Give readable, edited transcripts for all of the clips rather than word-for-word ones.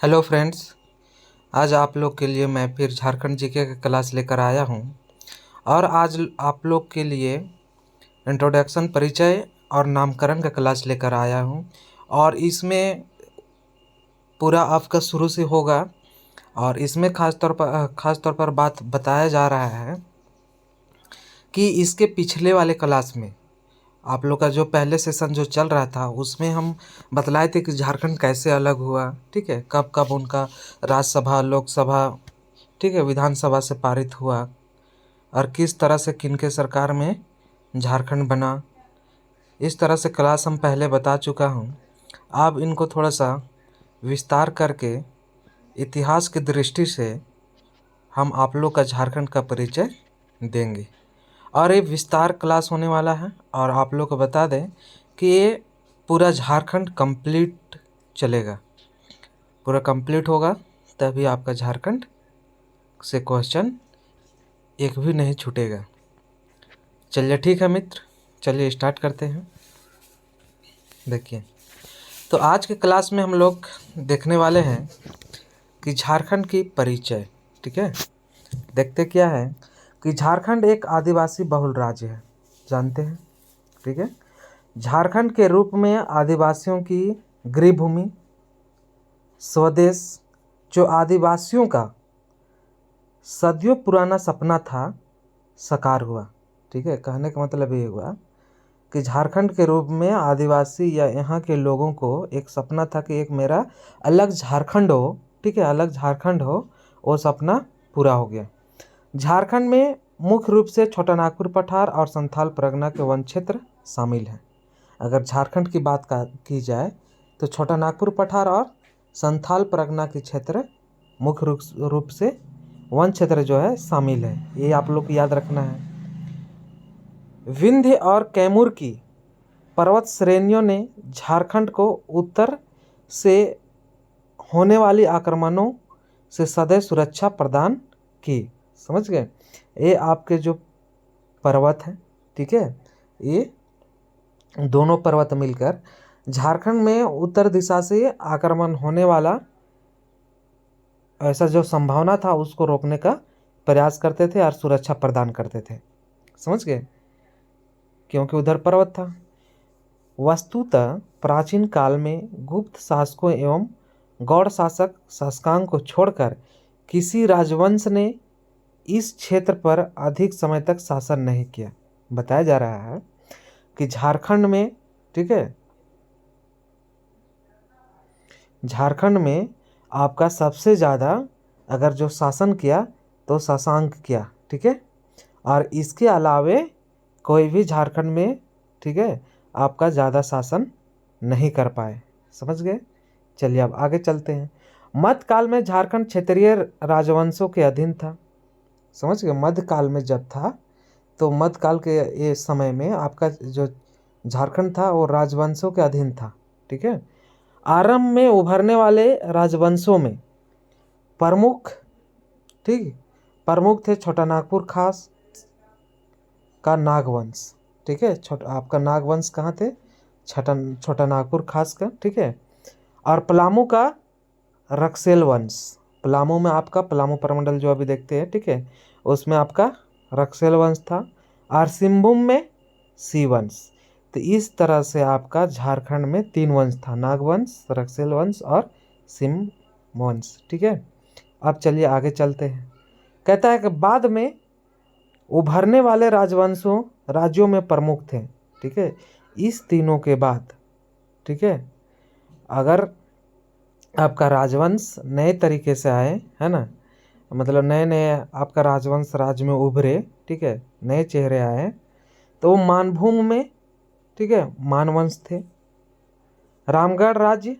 Hello friends. आज आप लोग के लिए मैं फिर झारखंड जीके का क्लास लेकर आया हूँ और आज आप लोग के लिए इंट्रोडक्शन परिचय और नामकरण का क्लास लेकर आया हूँ। और इसमें पूरा आपका शुरू से होगा और इसमें ख़ास तौर पर बात बताया जा रहा है कि इसके पिछले वाले क्लास में आप लोग का जो पहले सेशन जो चल रहा था उसमें हम बतलाए थे कि झारखंड कैसे अलग हुआ, ठीक है, कब कब उनका राज्यसभा लोकसभा, ठीक है, विधानसभा से पारित हुआ और किस तरह से किनके सरकार में झारखंड बना। इस तरह से क्लास हम पहले बता चुका हूँ। अब इनको थोड़ा सा विस्तार करके इतिहास की दृष्टि से हम आप लोग का झारखंड का परिचय देंगे और ये विस्तार क्लास होने वाला है। और आप लोग को बता दें कि ये पूरा झारखंड कंप्लीट चलेगा, पूरा कंप्लीट होगा तभी आपका झारखंड से क्वेश्चन एक भी नहीं छूटेगा। चलिए ठीक है मित्र, चलिए स्टार्ट करते हैं। देखिए, तो आज के क्लास में हम लोग देखने वाले हैं कि झारखंड की परिचय, ठीक है। देखते क्या है कि झारखंड एक आदिवासी बहुल राज्य है, जानते हैं, ठीक है। झारखंड के रूप में आदिवासियों की गृहभूमि, स्वदेश, जो आदिवासियों का सदियों पुराना सपना था, साकार हुआ, ठीक है। कहने का मतलब ये हुआ कि झारखंड के रूप में आदिवासी या यहाँ के लोगों को एक सपना था कि एक मेरा अलग झारखंड हो, ठीक है, अलग झारखंड हो। वो सपना पूरा हो गया। झारखंड में मुख्य रूप से छोटा नागपुर पठार और संथाल परगना के वन क्षेत्र शामिल हैं। अगर झारखंड की बात की जाए तो छोटा नागपुर पठार और संथाल परगना के क्षेत्र मुख्य रूप से वन क्षेत्र जो है शामिल है, ये आप लोग को याद रखना है। विंध्य और कैमूर की पर्वत श्रेणियों ने झारखंड को उत्तर से होने वाली आक्रमणों से सदैव सुरक्षा प्रदान की। समझ गए, ये आपके जो पर्वत हैं, ठीक है, ये दोनों पर्वत मिलकर झारखंड में उत्तर दिशा से आक्रमण होने वाला ऐसा जो संभावना था उसको रोकने का प्रयास करते थे और सुरक्षा प्रदान करते थे। समझ गए, क्योंकि उधर पर्वत था। वस्तुतः प्राचीन काल में गुप्त शासकों एवं गौड़ शासक शासकांग को छोड़कर किसी राजवंश ने इस क्षेत्र पर अधिक समय तक शासन नहीं किया। बताया जा रहा है कि झारखंड में, ठीक है, झारखंड में आपका सबसे ज़्यादा अगर जो शासन किया तो शशांक किया, ठीक है। और इसके अलावे कोई भी झारखंड में, ठीक है, आपका ज़्यादा शासन नहीं कर पाए। समझ गए। चलिए अब आगे चलते हैं। मध्यकाल में झारखंड क्षेत्रीय राजवंशों के अधीन था। समझ गए, मध्यकाल में जब था तो मध्यकाल के ये समय में आपका जो झारखंड था वो राजवंशों के अधीन था, ठीक है। आरंभ में उभरने वाले राजवंशों में प्रमुख, ठीक, प्रमुख थे छोटा नागपुर खास का नागवंश, ठीक है। आपका नागवंश कहाँ थे? छोटा नागपुर खास का, ठीक है। और पलामू का रक्सेल वंश, पलामू में आपका पलामू प्रमंडल जो अभी देखते हैं, ठीक है, उसमें आपका रक्सेल वंश था। और सिंहभूम में सी वंश। तो इस तरह से आपका झारखंड में 3 वंश था, नागवंश, रक्सेल वंश और सिंह वंश, ठीक है। अब चलिए आगे चलते हैं। कहता है कि बाद में उभरने वाले राजवंशों राज्यों में प्रमुख थे, ठीक है। इस तीनों के बाद, ठीक है, अगर आपका राजवंश नए तरीके से आए, है ना, मतलब नए नए आपका राजवंश राज्य में उभरे, ठीक है, नए चेहरे आए, तो वो मानभूम में, ठीक है, मानवंश थे, रामगढ़ राज्य,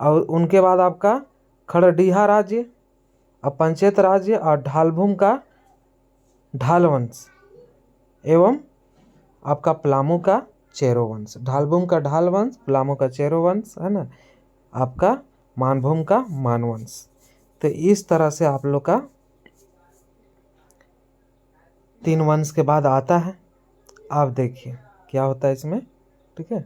और उनके बाद आपका खड़डीहा राज्य और पंचायत राज्य और ढालभूम का ढाल वंश एवं आपका पलामू का चेरो वंश। ढालभूम का ढाल वंश, पलामू का चेरो वंश, है ना, आपका मानभूम का मानवंश। तो इस तरह से आप लोग का 3 वंश के बाद आता है। आप देखिए क्या होता है इसमें, ठीक है।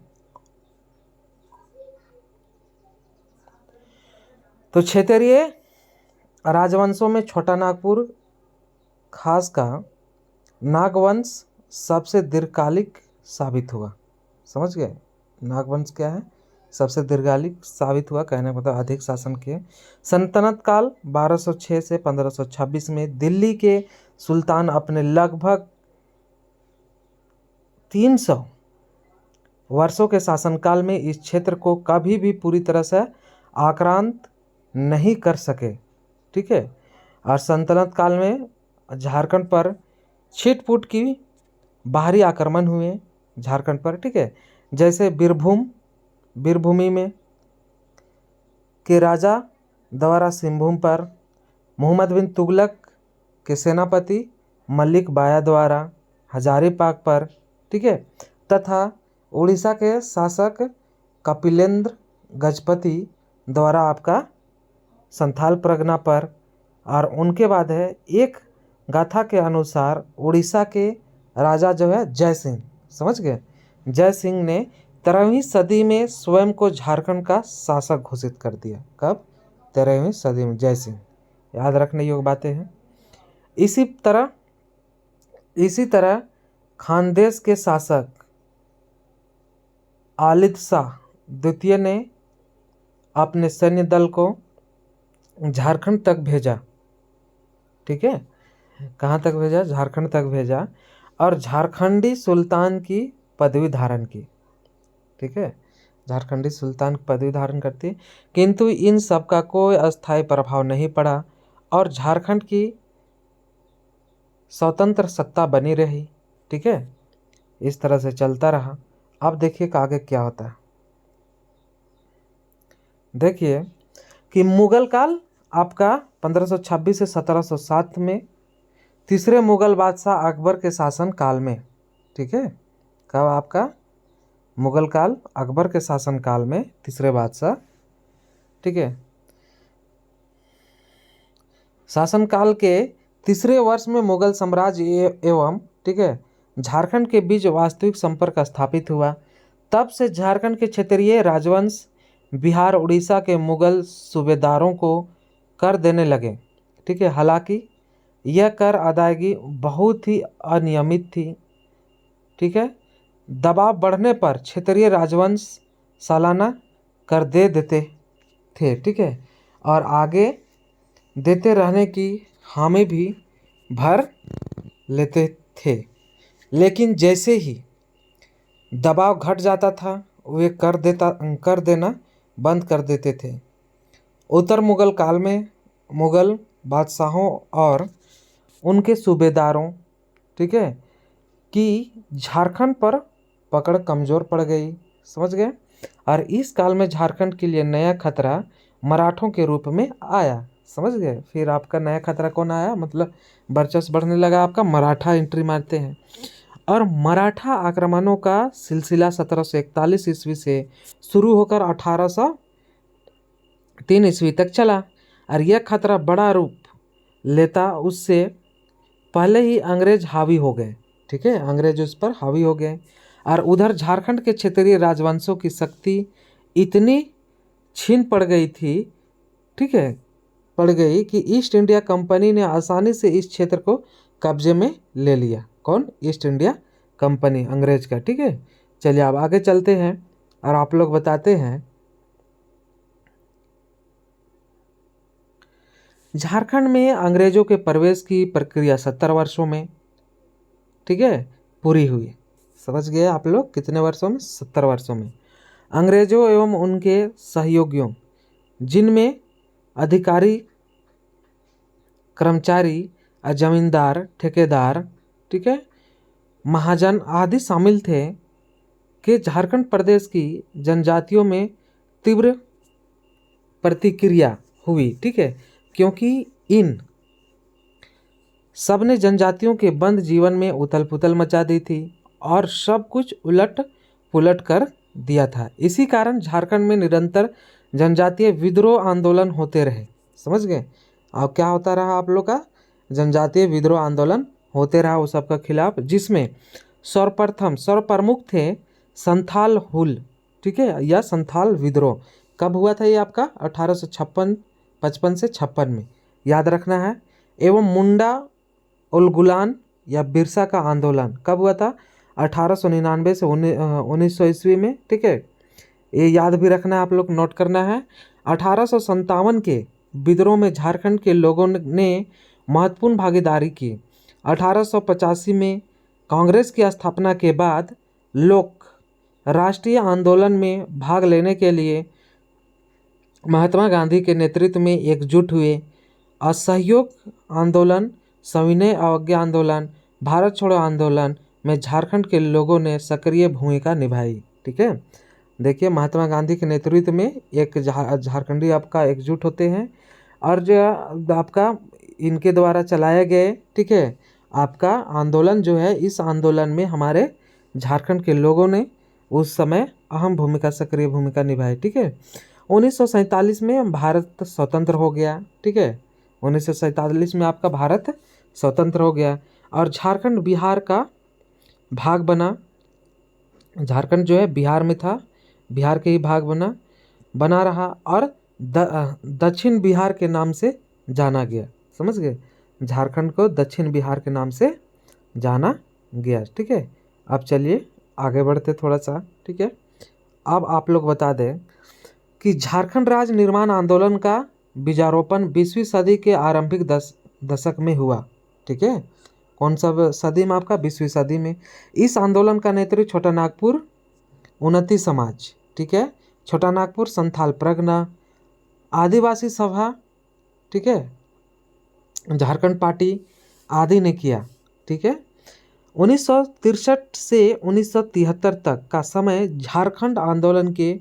तो क्षेत्रीय राजवंशों में छोटा नागपुर खास का नागवंश सबसे दीर्घकालिक साबित हुआ। समझ गए, नागवंश क्या है, सबसे दीर्घकालिक साबित हुआ, कहने का मतलब अधिक शासन किए। सल्तनत काल 1206 से 1526 में दिल्ली के सुल्तान अपने लगभग 300 वर्षों के शासनकाल में इस क्षेत्र को कभी भी पूरी तरह से आक्रांत नहीं कर सके। ठीक है, और सल्तनत काल में झारखंड पर छिटपुट की बाहरी आक्रमण हुए झारखंड पर। ठीक है, जैसे वीरभूमि में के राजा द्वारा सिंहभूम पर, मोहम्मद बिन तुगलक के सेनापति मलिक बाया द्वारा हजारीबाग पर। ठीक है, तथा उड़ीसा के शासक कपिलेंद्र गजपति द्वारा आपका संथाल परगना पर। और उनके बाद है एक गाथा के अनुसार उड़ीसा के राजा जो है जय सिंह, समझ गए, जय सिंह ने 13वीं सदी में स्वयं को झारखंड का शासक घोषित कर दिया। कब? 13वीं सदी में जय सिंह। याद रखने योग्य बातें हैं। इसी तरह खानदेश के शासक आलिद शाह द्वितीय ने अपने सैन्य दल को झारखंड तक भेजा। ठीक है, कहाँ तक भेजा? झारखंड तक भेजा, और झारखंडी सुल्तान की पदवी धारण की। ठीक है, झारखंडी सुल्तान की पदवी धारण करती, किंतु इन सब का कोई अस्थायी प्रभाव नहीं पड़ा और झारखंड की स्वतंत्र सत्ता बनी रही। ठीक है, इस तरह से चलता रहा। अब देखिए कि आगे क्या होता है। देखिए कि मुगल काल आपका 1526 से 1707 में तीसरे मुगल बादशाह अकबर के शासन काल में। ठीक है, कब? आपका मुगल काल अकबर के शासन काल में तीसरे बादशाह। ठीक है, शासनकाल के तीसरे वर्ष में मुगल साम्राज्य एवं ठीक है झारखंड के बीच वास्तविक संपर्क स्थापित हुआ। तब से झारखंड के क्षेत्रीय राजवंश बिहार उड़ीसा के मुगल सूबेदारों को कर देने लगे। ठीक है, हालांकि यह कर अदायगी बहुत ही अनियमित थी। ठीक है, दबाव बढ़ने पर क्षेत्रीय राजवंश सालाना कर दे देते थे। ठीक है, और आगे देते रहने की हामी भी भर लेते थे, लेकिन जैसे ही दबाव घट जाता था वे कर देना बंद कर देते थे। उत्तर मुगल काल में मुगल बादशाहों और उनके सूबेदारों ठीक है कि झारखंड पर पकड़ कमज़ोर पड़ गई। समझ गए, और इस काल में झारखंड के लिए नया खतरा मराठों के रूप में आया। समझ गए, फिर आपका नया खतरा कौन आया? मतलब वर्चस्व बढ़ने लगा आपका, मराठा एंट्री मारते हैं। और मराठा आक्रमणों का सिलसिला 1741 ईस्वी से शुरू होकर 1803 ईस्वी तक चला, और यह खतरा बड़ा रूप लेता उससे पहले ही अंग्रेज हावी हो गए। ठीक है, अंग्रेज उस पर हावी हो गए। और उधर झारखंड के क्षेत्रीय राजवंशों की शक्ति इतनी छीन पड़ गई थी, ठीक है, पड़ गई कि ईस्ट इंडिया कंपनी ने आसानी से इस क्षेत्र को कब्जे में ले लिया। कौन? ईस्ट इंडिया कंपनी, अंग्रेज का। ठीक है, चलिए अब आगे चलते हैं और आप लोग बताते हैं झारखंड में अंग्रेजों के प्रवेश की प्रक्रिया 70 वर्षों में ठीक है पूरी हुई। समझ गए आप लोग? कितने वर्षों में? 70 वर्षों में। अंग्रेजों एवं उनके सहयोगियों, जिनमें अधिकारी, कर्मचारी, जमींदार, ठेकेदार, ठीक है, महाजन आदि शामिल थे, कि झारखंड प्रदेश की जनजातियों में तीव्र प्रतिक्रिया हुई। ठीक है, क्योंकि इन सब ने जनजातियों के बंद जीवन में उथल पुथल मचा दी थी और सब कुछ उलट पुलट कर दिया था। इसी कारण झारखंड में निरंतर जनजातीय विद्रोह आंदोलन होते रहे। समझ गए? अब क्या होता रहा आप लोग का? जनजातीय विद्रोह आंदोलन होते रहा उस सबका खिलाफ, जिसमें सर्वप्रमुख थे संथाल हुल। ठीक है, या संथाल विद्रोह। कब हुआ था ये आपका? 1856 55 से 56 में, याद रखना है। एवं मुंडा उलगुलान या बिरसा का आंदोलन कब हुआ था? 1899 से 1900 ईस्वी में, ठीक है। ये याद भी रखना है, आप लोग नोट करना है। 1857 के विद्रोह में झारखंड के लोगों ने महत्वपूर्ण भागीदारी की। 1885 में कांग्रेस की स्थापना के बाद लोग राष्ट्रीय आंदोलन में भाग लेने के लिए महात्मा गांधी के नेतृत्व में एकजुट हुए। असहयोग आंदोलन, सविनय अवज्ञा आंदोलन, भारत छोड़ो आंदोलन में झारखंड के लोगों ने सक्रिय भूमिका निभाई, ठीक है। देखिए, महात्मा गांधी के नेतृत्व में एक झारखंडी आपका एकजुट होते हैं और जो आपका इनके द्वारा चलाए गए, ठीक है, आपका आंदोलन जो है, इस आंदोलन में हमारे झारखंड के लोगों ने उस समय अहम भूमिका, सक्रिय भूमिका निभाई, ठीक है। 1947 में भारत स्वतंत्र हो गया, ठीक है। 1947 में आपका भारत स्वतंत्र हो गया और झारखंड बिहार का भाग बना। झारखंड जो है बिहार में था, बिहार के ही भाग बना रहा और दक्षिण बिहार के नाम से जाना गया। समझ गए? झारखंड को दक्षिण बिहार के नाम से जाना गया, ठीक है। अब चलिए आगे बढ़ते थोड़ा सा, ठीक है। अब आप लोग बता दें कि झारखंड राज्य निर्माण आंदोलन का बीजारोपण 20वीं सदी के आरंभिक दशक में हुआ, ठीक है। कौन सा सदी में? आपका 20वीं सदी में। इस आंदोलन का नेतृत्व छोटा नागपुर उन्नति समाज, ठीक है, छोटा नागपुर संथाल प्रगना, आदिवासी सभा, ठीक है, झारखंड पार्टी आदि ने किया, ठीक है। 1963 से 1973 तक का समय झारखंड आंदोलन के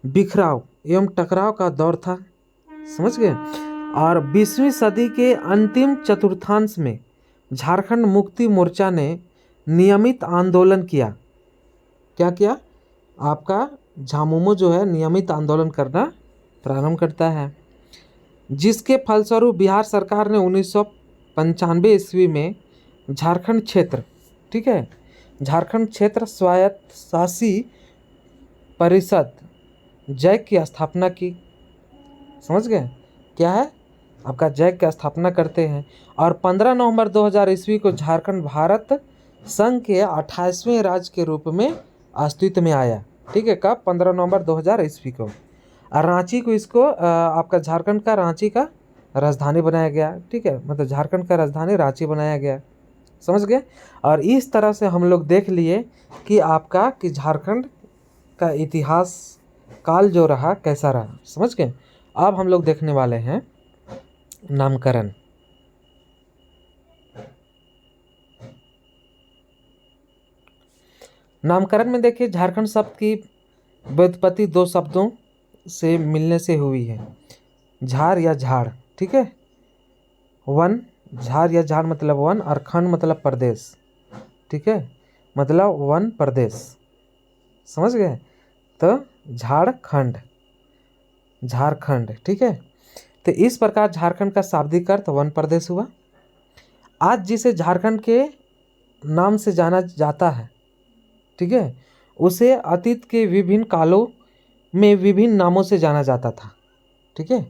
बिखराव एवं टकराव का दौर था। समझ गए? और 20वीं सदी के अंतिम चतुर्थांश में झारखंड मुक्ति मोर्चा ने नियमित आंदोलन किया। क्या किया? आपका झामुमो जो है नियमित आंदोलन करना प्रारंभ करता है, जिसके फलस्वरूप बिहार सरकार ने 1995 ईस्वी में झारखंड क्षेत्र, ठीक है, झारखंड क्षेत्र स्वायत्त शासी परिषद जैक की स्थापना की। समझ गए? क्या है? आपका जैक की स्थापना करते हैं और 15 नवंबर 2000 ईस्वी को झारखंड भारत संघ के 28वें राज्य के रूप में अस्तित्व में आया, ठीक है। कब? 15 नवंबर 2000 ईस्वी को। और रांची को इसको आपका झारखंड का रांची का राजधानी बनाया गया, ठीक है, मतलब झारखंड का राजधानी रांची बनाया गया। समझ गए? और इस तरह से हम लोग देख लिए कि आपका कि झारखंड का इतिहास काल जो रहा कैसा रहा। समझ गए? अब हम लोग देखने वाले हैं नामकरण। नामकरण में देखिए, झारखंड शब्द की व्युत्पत्ति दो शब्दों से मिलने से हुई है, झार या झाड़, ठीक है। वन, झार या झाड़ मतलब वन, और खंड मतलब प्रदेश, ठीक है, मतलब वन प्रदेश। समझ गए? तो झारखंड, झारखंड, ठीक है। तो इस प्रकार झारखंड का शाब्दिक अर्थ वन प्रदेश हुआ। आज जिसे झारखंड के नाम से जाना जाता है, ठीक है, उसे अतीत के विभिन्न कालों में विभिन्न नामों से जाना जाता था, ठीक है।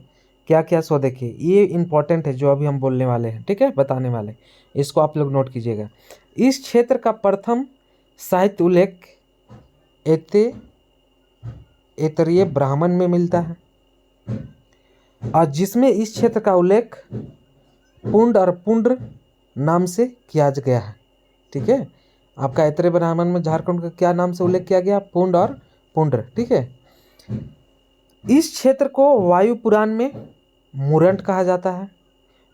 क्या क्या? सो देखिए, ये इम्पोर्टेंट है जो अभी हम बोलने वाले हैं, ठीक है, बताने वाले, इसको आप लोग नोट कीजिएगा। इस क्षेत्र का प्रथम साहित्य उल्लेख ऐतरेय ब्राह्मण में मिलता है और जिसमें इस क्षेत्र का उल्लेख पुंड और पुंड्र नाम से किया गया है, ठीक है। आपका ऐतरेय ब्राह्मण में झारखंड का क्या नाम से उल्लेख किया गया? पुंड और पुंड्र, ठीक है। इस क्षेत्र को वायु पुराण में मुरंड कहा जाता है,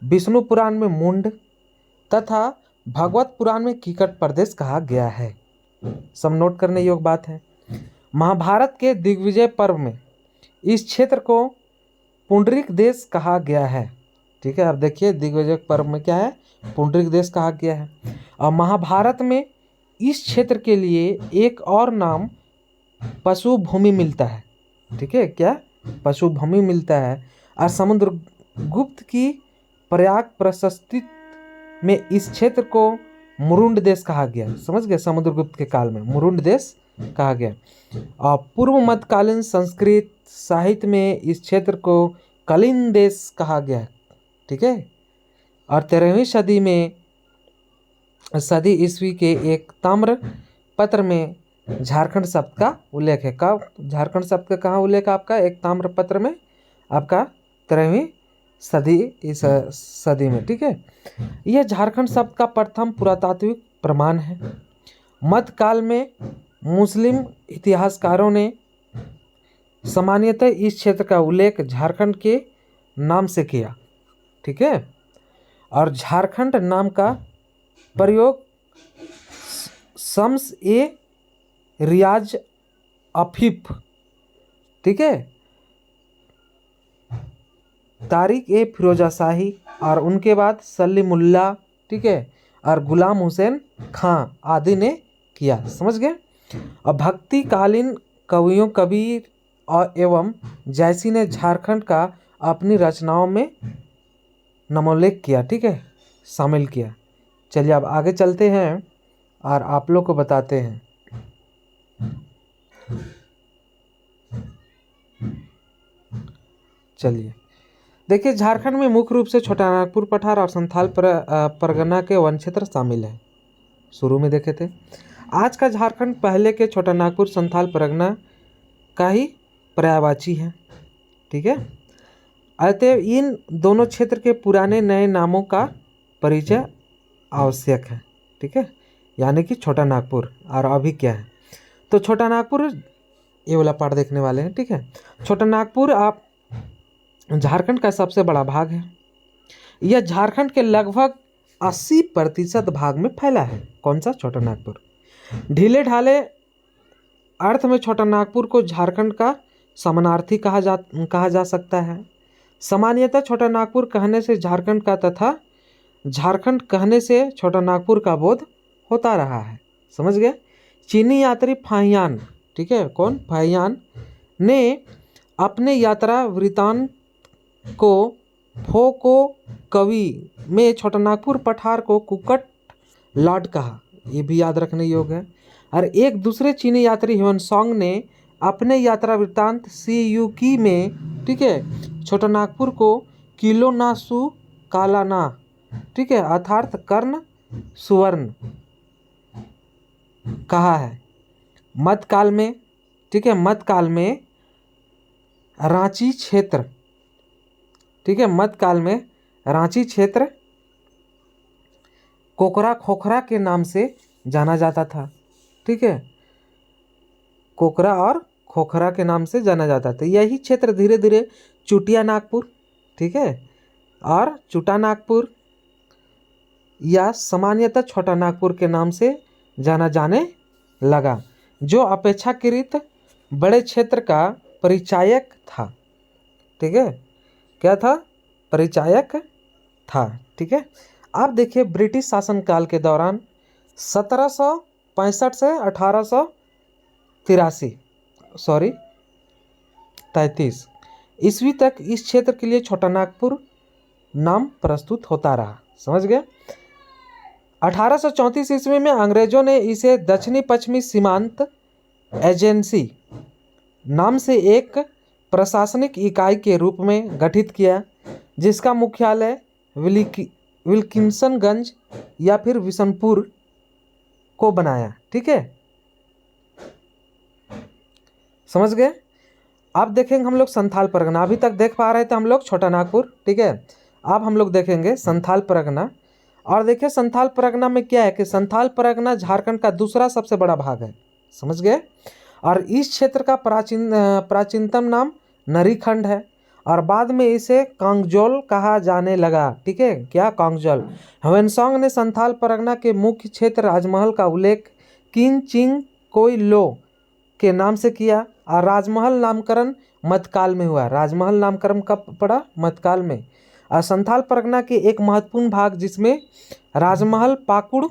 विष्णु पुराण में मुंड तथा भगवत पुराण में कीकट प्रदेश कहा गया है। सब नोट करने योग्य बात है। महाभारत के दिग्विजय पर्व में इस क्षेत्र को पुंडरीक देश कहा गया है, ठीक है। अब देखिए, दिग्विजय पर्व में क्या है? पुंडरीक देश कहा गया है। और महाभारत में इस क्षेत्र के लिए एक और नाम पशु भूमि मिलता है, ठीक है। क्या? पशु भूमि मिलता है। और समुद्रगुप्त की प्रयाग प्रशस्ति में इस क्षेत्र को मुरुंड देश कहा गया। समझ गए? समुद्रगुप्त के काल में मुरुंड देश कहा गया। और पूर्व मध्यकालीन संस्कृत साहित्य में इस क्षेत्र को कलिंग देश कहा गया, ठीक है। और 13वीं सदी ईस्वी के एक ताम्र पत्र में झारखंड शब्द का उल्लेख है। कब झारखंड शब्द का कहाँ उल्लेख है आपका? एक ताम्र पत्र में आपका 13वीं सदी में, ठीक है। यह झारखंड शब्द का प्रथम पुरातात्विक प्रमाण है। मध्यकाल में मुस्लिम इतिहासकारों ने सामान्यतः इस क्षेत्र का उल्लेख झारखंड के नाम से किया, ठीक है। और झारखंड नाम का प्रयोग शम्स ए रियाज अफीफ, ठीक है, तारिक ए फिरोजा शाही और उनके बाद सलीमुल्लाह, ठीक है, और गुलाम हुसैन खां आदि ने किया। समझ गए। और भक्तिकालीन कवियों कबीर और एवं जैसी ने झारखंड का अपनी रचनाओं में नामोल्लेख किया, ठीक है, शामिल किया। चलिए अब आगे चलते हैं और आप लोग को बताते हैं। चलिए देखिए, झारखंड में मुख्य रूप से छोटा नागपुर पठार और संथाल परगना के वन क्षेत्र शामिल है। शुरू में देखे थे। आज का झारखंड पहले के छोटा नागपुर संथाल परगना का ही पर्यायवाची है, ठीक है। अतएव इन दोनों क्षेत्र के पुराने नए नामों का परिचय आवश्यक है, ठीक है। यानी कि छोटा नागपुर और अभी क्या है। तो छोटा नागपुर ये वाला पार्ट देखने वाले हैं, ठीक है। छोटा नागपुर आप झारखंड का सबसे बड़ा भाग है। यह झारखंड के लगभग 80% भाग में फैला है। कौन सा? छोटा नागपुर। ढीले ढाले अर्थ में छोटा नागपुर को झारखंड का समानार्थी कहा जा सकता है। सामान्यतः छोटा नागपुर कहने से झारखंड का तथा झारखंड कहने से छोटा नागपुर का बोध होता रहा है। समझ गए। चीनी यात्री फाहियान, ठीक है, कौन? फाहियान ने अपने यात्रा वृत्तांत को फोको कवि में छोटा नागपुर पठार को कुकट लॉर्ड कहा। ये भी याद रखने योग्य है। और एक दूसरे चीनी यात्री ह्वेनसांग ने अपने यात्रा वृत्तांत सी यू की में, ठीक है, छोटा नागपुर को किलो ना सु काला ना, ठीक है, अर्थात कर्ण सुवर्ण कहा है। मध्यकाल में, ठीक है, मध्यकाल में रांची क्षेत्र, ठीक है, मध्यकाल में रांची क्षेत्र कोकरा खोखरा के नाम से जाना जाता था, ठीक है, कोकरा और खोखरा के नाम से जाना जाता था। यही क्षेत्र धीरे धीरे चुटिया नागपुर, ठीक है, और चुटा नागपुर या सामान्यतः छोटा नागपुर के नाम से जाना जाने लगा, जो अपेक्षाकृत बड़े क्षेत्र का परिचायक था, ठीक है। क्या था? परिचायक था, ठीक है। आप देखिए, ब्रिटिश शासनकाल के दौरान 1765 से 1833 ईस्वी तक इस क्षेत्र के लिए छोटा नागपुर नाम प्रस्तुत होता रहा। समझ गए। 1834 ईस्वी में अंग्रेजों ने इसे दक्षिणी पश्चिमी सीमांत एजेंसी नाम से एक प्रशासनिक इकाई के रूप में गठित किया, जिसका मुख्यालय विल्किंसनगंज या फिर बिशनपुर को बनाया, ठीक है। समझ गए। अब देखेंगे हम लोग संथाल परगना। अभी तक देख पा रहे थे हम लोग छोटा नागपुर, ठीक है। अब हम लोग देखेंगे संथाल परगना। और देखिए संथाल परगना में क्या है कि संथाल परगना झारखंड का दूसरा सबसे बड़ा भाग है। समझ गए। और इस क्षेत्र का प्राचीनतम नाम नरीखंड है और बाद में इसे कांगजोल कहा जाने लगा, ठीक है। क्या? कांगजोल। ह्वेनसांग ने संथाल परगना के मुख्य क्षेत्र राजमहल का उल्लेख किन चिंग कोई लो के नाम से किया और राजमहल नामकरण मध्यकाल में हुआ। राजमहल नामकरण कब पड़ा? मध्यकाल में। और संथाल परगना के एक महत्वपूर्ण भाग जिसमें राजमहल, पाकुड़,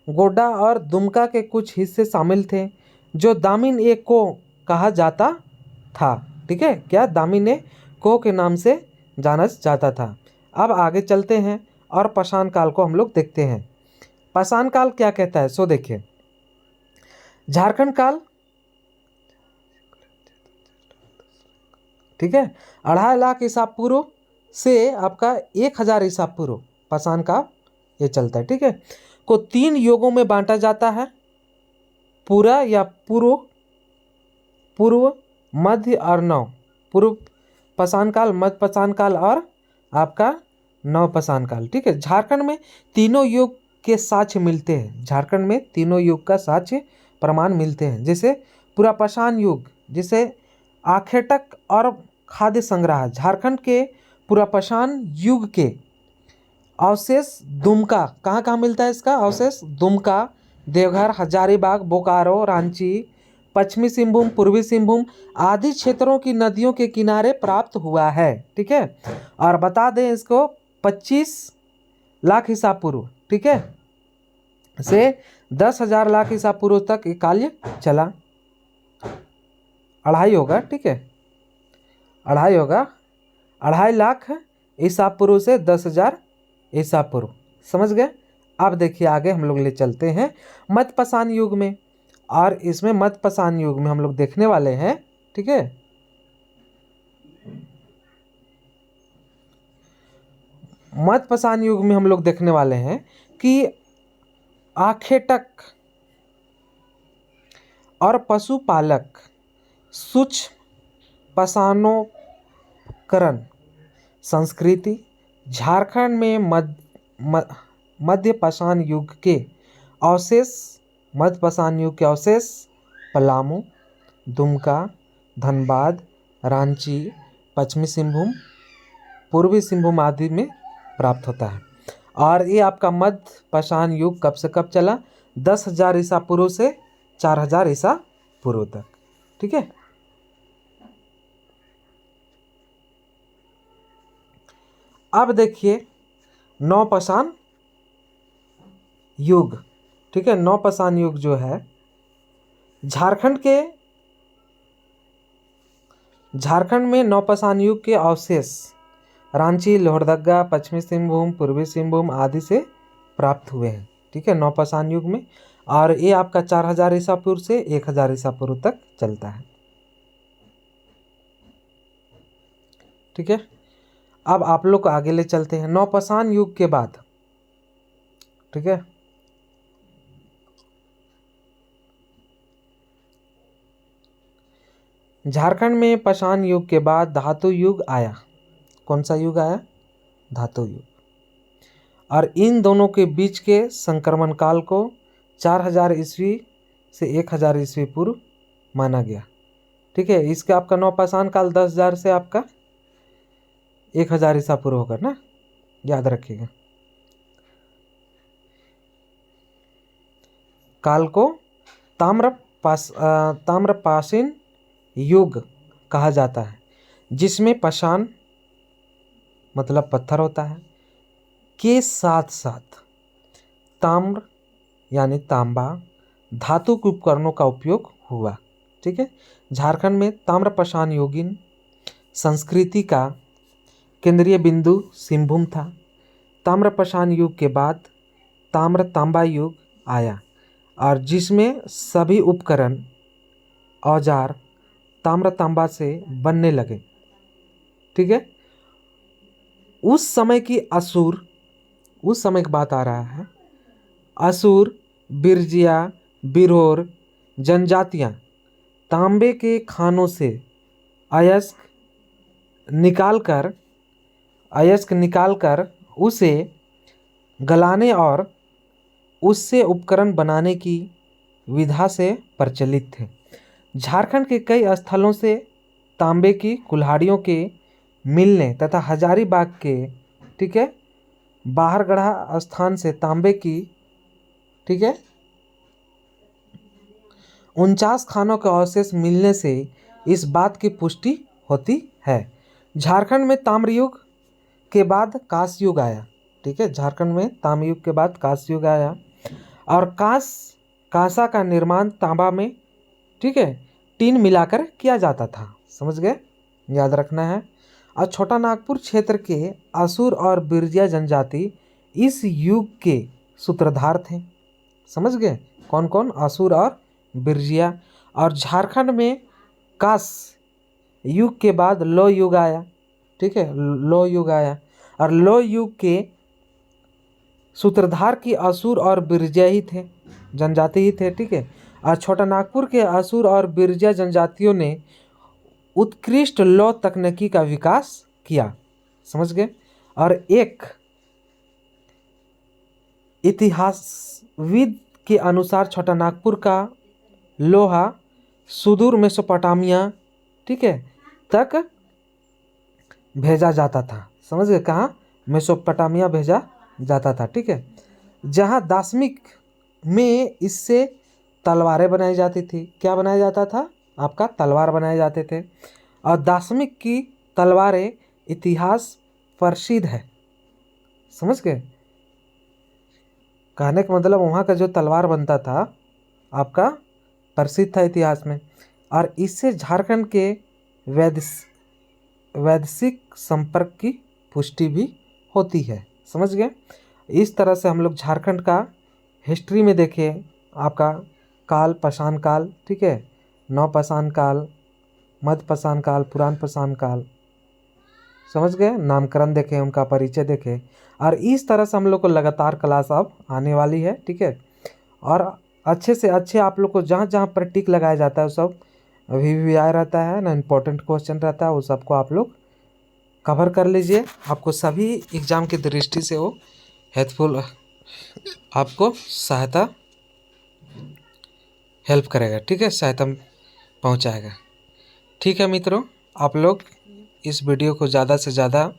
गोड्डा और दुमका के कुछ हिस्से शामिल थे, जो दामिन ए को कहा जाता था, ठीक है। क्या? दामिन ए को के नाम से जाना जाता था। अब आगे चलते हैं और पाषाण काल को हम लोग देखते हैं। पाषाण काल क्या कहता है, सो देखिए। झारखंड काल ठीक है। 2.5 लाख ईसा पूर्व से आपका 1000 ईसा पूर्व पाषाण काल ये चलता है, ठीक है। को 3 युगों में बांटा जाता है, पूरा या पूर्व, पूर्व, मध्य और नव। पूर्व पाषाण काल, मध्य पाषाण काल और आपका नव पाषाण काल, ठीक है। झारखंड में तीनों युग के साक्ष्य मिलते हैं, झारखंड में तीनों युग का साक्ष्य प्रमाण मिलते हैं। जैसे पूरा पाषाण युग, जैसे आखेटक और खाद्य संग्रह, झारखंड के पूरा पाषाण युग के अवशेष दुमका, कहाँ कहाँ मिलता है इसका अवशेष? दुमका, देवघर, हजारीबाग, बोकारो, रांची, पश्चिमी सिंहभूम, पूर्वी सिंहभूम आदि क्षेत्रों की नदियों के किनारे प्राप्त हुआ है, ठीक है। और बता दें इसको 25 लाख ईसा पूर्व, ठीक है, से 10,000 लाख ईसा पूर्व तक ये काल चला। 2.5 होगा, ठीक है, 2.5 होगा, 2.5 लाख ईसा पूर्व से 10,000 ईसा पूर्व, समझ गए। अब देखिए आगे हम लोग ले चलते हैं मध्य पाषाण युग में, और इसमें मध्य पाषाण युग में हम लोग देखने वाले हैं, ठीक है, मध्य पाषाण युग में हम लोग देखने वाले हैं कि आखेटक और पशुपालक सूक्ष्म पाषाणोकरण संस्कृति, झारखंड में मध्य पाषाण युग के अवशेष, मध्य पाषाण युग के अवशेष पलामू, दुमका, धनबाद, रांची, पश्चिमी सिंहभूम, पूर्वी सिंहभूम आदि में प्राप्त होता है। और ये आपका मध्य पाषाण युग कब से कब चला? 10,000 ईसा पूर्व से 4,000 ईसा पूर्व तक, ठीक है। अब देखिए नवपाषाण युग, ठीक है। नवपाषाण युग जो है झारखंड में नवपाषाण युग के अवशेष रांची, लोहरदगा, पश्चिमी सिंहभूम, पूर्वी सिंहभूम आदि से प्राप्त हुए हैं, ठीक है, नवपाषाण युग में। और ये आपका 4,000 ईसा पूर्व से 1,000 ईसा पूर्व तक चलता है, ठीक है। अब आप लोग को आगे ले चलते हैं नवपाषाण युग के बाद, ठीक है। झारखंड में पाषाण युग के बाद धातु युग आया। कौन सा युग आया? धातु युग। और इन दोनों के बीच के संक्रमण काल को 4,000 ईस्वी से 1,000 ईस्वी पूर्व माना गया, ठीक है। इसका आपका नवपाषाण काल 10,000 से आपका 1,000 ईसा पूर्व होगा ना, याद रखिएगा। काल को ताम्रपाषाण युग कहा जाता है, जिसमें पाषाण मतलब पत्थर होता है के साथ साथ ताम्र यानी तांबा धातु के उपकरणों का उपयोग हुआ, ठीक है। झारखंड में ताम्रपाषाण युगीन संस्कृति का केंद्रीय बिंदु सिंहभूम था। ताम्रपाषाण युग के बाद ताम्र तांबा युग आया, और जिसमें सभी उपकरण औजार ताम्र तांबा से बनने लगे, ठीक है। उस समय की बात आ रहा है, असुर, बिरजिया, बिरहोर जनजातियां तांबे के खानों से अयस्क निकालकर उसे गलाने और उससे उपकरण बनाने की विधा से प्रचलित थे। झारखंड के कई स्थलों से तांबे की कुल्हाड़ियों के मिलने तथा हजारीबाग के, ठीक है, बाहरगढ़ा स्थान से तांबे की, ठीक है, 49 खानों के अवशेष मिलने से इस बात की पुष्टि होती है। झारखंड में ताम्रयुग के बाद कांस्य युग आया, ठीक है। झारखंड में ताम्रयुग के बाद कांस्य युग आया, और कांसा का निर्माण तांबा में, ठीक है, टीन मिलाकर किया जाता था, समझ गए, याद रखना है। और छोटा नागपुर क्षेत्र के असुर और बिरजिया जनजाति इस युग के सूत्रधार थे, समझ गए, कौन कौन? असुर और बिरजिया। और झारखंड में कांस्य युग के बाद लौह युग आया, ठीक है, लौह युग आया। और लौह युग के सूत्रधार की असुर और बिरजा ही थे, जनजाति ही थे, ठीक है। और छोटा नागपुर के असुर और बिरजा जनजातियों ने उत्कृष्ट लौह तकनीकी का विकास किया, समझ गए। और एक इतिहासविद के अनुसार छोटा नागपुर का लोहा सुदूर मेसोपोटामिया, ठीक है, तक भेजा जाता था, समझ गए, कहाँ, मेसोपोटामिया भेजा जाता था, ठीक है। जहाँ दाशमिक में इससे तलवारें बनाई जाती थी, क्या बनाया जाता था, आपका तलवार बनाए जाते थे। और दाशमिक की तलवारें इतिहास प्रसिद्ध है, समझ गए। कहने का मतलब वहाँ का जो तलवार बनता था आपका प्रसिद्ध था इतिहास में। और इससे झारखंड के वैदेशिक संपर्क की पुष्टि भी होती है, समझ गए। इस तरह से हम लोग झारखंड का हिस्ट्री में देखें, आपका काल पाषाण काल, ठीक है, नवपाषाण काल, मध्य पाषाण काल, पुरान पाषाण काल, समझ गए, नामकरण देखें, उनका परिचय देखें। और इस तरह से हम लोग को लगातार क्लास अब आने वाली है, ठीक है। और अच्छे से अच्छे आप लोग को जहाँ जहाँ पर टिक लगाया जाता है वो सब VVI रहता है ना, इम्पोर्टेंट क्वेश्चन रहता है, वो सबको आप लोग कवर कर लीजिए। आपको सभी एग्ज़ाम की दृष्टि से वो हेल्पफुल, आपको सहायता हेल्प करेगा, ठीक है, सहायता पहुंचाएगा, ठीक है मित्रों। आप लोग इस वीडियो को ज़्यादा से ज़्यादा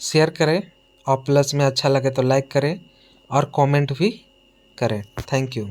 शेयर करें और प्लस में अच्छा लगे तो लाइक करें और कमेंट भी करें। Thank you.